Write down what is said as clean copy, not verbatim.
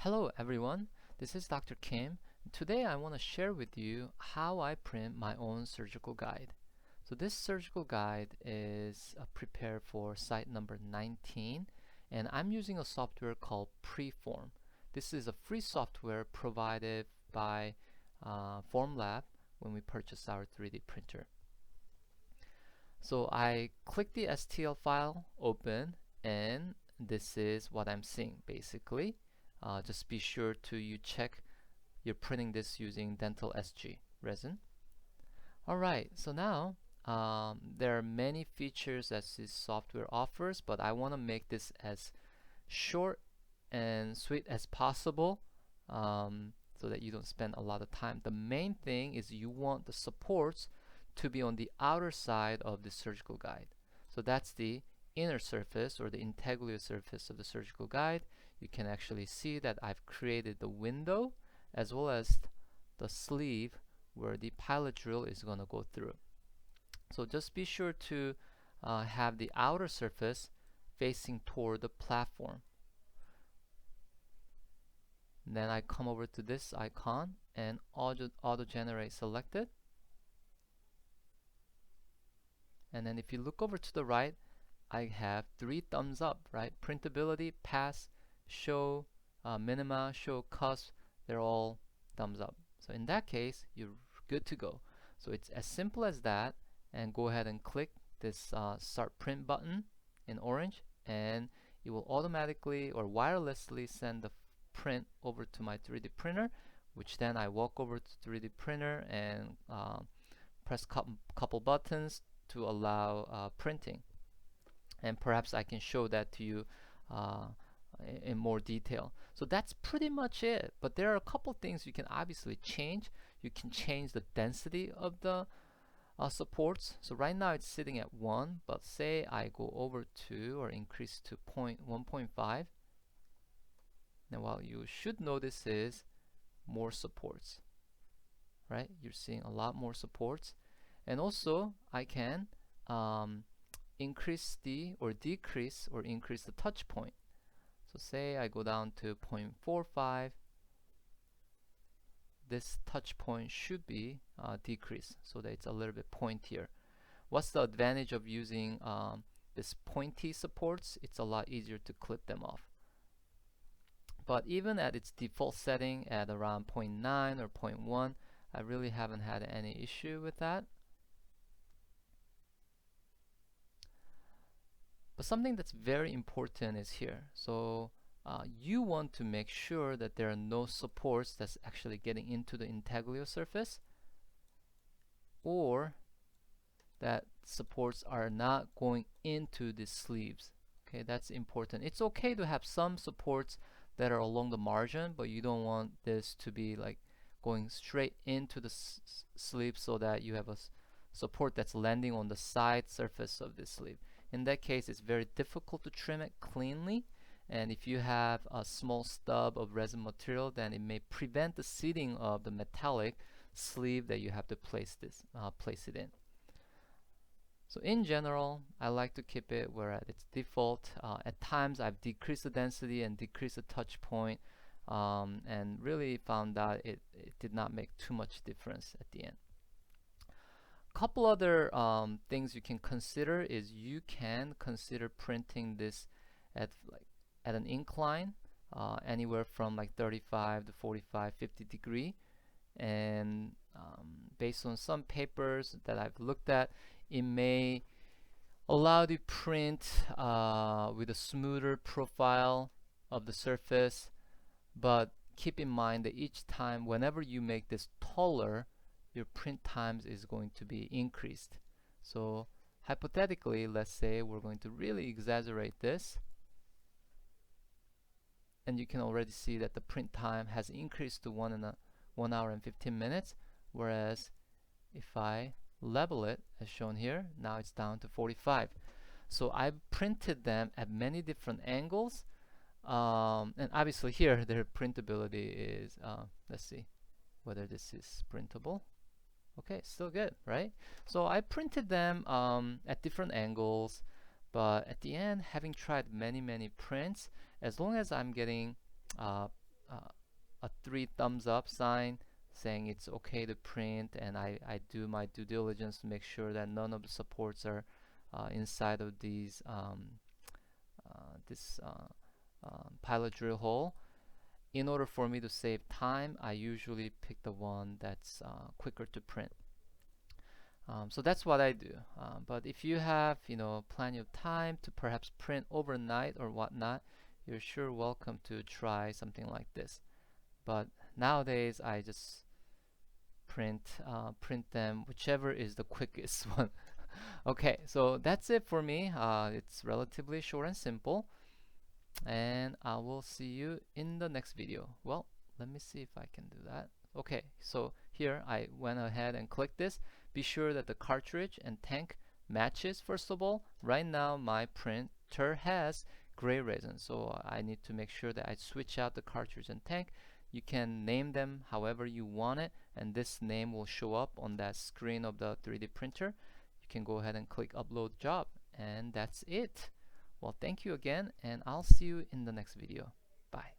Hello everyone, this is Dr. Kim. Today I want to share with you how I print my own surgical guide. So this surgical guide is prepared for site number 19 and I'm using a software called PreForm. This is a free software provided by FormLab when we purchased our 3D printer. So I click the STL file, open, and this is what I'm seeing basically. Just be sure to check you're printing this using Dental SG resin. Alright, so now there are many features that this software offers, but I want to make this as short and sweet as possible so that you don't spend a lot of time. The main thing is you want the supports to be on the outer side of the surgical guide. So that's the inner surface or the intaglio surface of the surgical guide. You can actually see that I've created the window as well as the sleeve where the pilot drill is going to go through. So just be sure to have the outer surface facing toward the platform. And then I come over to this icon and auto generate selected. And then if you look over to the right, I have 3 thumbs up, right? Printability, pass, show, minima, show, cusp, they're all thumbs up. So in that case, you're good to go. So it's as simple as that, and go ahead and click this start print button in orange, and it will automatically or wirelessly send the print over to my 3D printer, which then I walk over to 3D printer and press couple buttons to allow printing. And perhaps I can show that to you in more detail. So that's pretty much it, but there are a couple things you can obviously change. You can change the density of the supports. So right now it's sitting at 1, but say I go over to or increase to 1.5. Now what you should notice is more supports, right? You're seeing a lot more supports. And also I can increase the or decrease or increase the touch point. So say I go down to 0.45, this touch point should be decreased so that it's a little bit pointier. What's the advantage of using this pointy supports? It's a lot easier to clip them off. But even at its default setting at around 0.9 or 0.1, I really haven't had any issue with that. But something that's very important is here. So you want to make sure that there are no supports that's actually getting into the intaglio surface, or that supports are not going into the sleeves. Okay, that's important. It's okay to have some supports that are along the margin, but you don't want this to be like going straight into the sleeve so that you have a support that's landing on the side surface of the sleeve. In that case, it's very difficult to trim it cleanly, and if you have a small stub of resin material, then it may prevent the seating of the metallic sleeve that you have to place it in. So in general, I like to keep it where at its default. At times I've decreased the density and decreased the touch point, and really found out it did not make too much difference at the end. Couple other things you can consider is you can consider printing this at an incline, anywhere from like 35 to 45, 50 degree, and based on some papers that I've looked at, it may allow the print with a smoother profile of the surface, but keep in mind that each time whenever you make this taller, your print times is going to be increased. So hypothetically, let's say we're going to really exaggerate this, and you can already see that the print time has increased to 1 hour and 15 minutes, whereas if I level it as shown here, now it's down to 45. So I've printed them at many different angles, and obviously here their printability is let's see whether this is printable. Okay, still good, right? So I printed them at different angles, but at the end, having tried many prints, as long as I'm getting a 3 thumbs up sign saying it's okay to print, and I do my due diligence to make sure that none of the supports are inside of these pilot drill hole. In order for me to save time, I usually pick the one that's quicker to print. So that's what I do. But if you have, plenty of time to perhaps print overnight or whatnot, you're sure welcome to try something like this. But nowadays, I just print them, whichever is the quickest one. Okay, so that's it for me. It's relatively short and simple, and I will see you in the next video. Well, let me see if I can do that. Okay, so here I went ahead and clicked this. Be sure that the cartridge and tank matches. First of all, right now my printer has gray resin, so I need to make sure that I switch out the cartridge and tank. You can name them however you want it, and this name will show up on that screen of the 3D printer. You can go ahead and click upload job, and that's it. Well, thank you again, and I'll see you in the next video. Bye.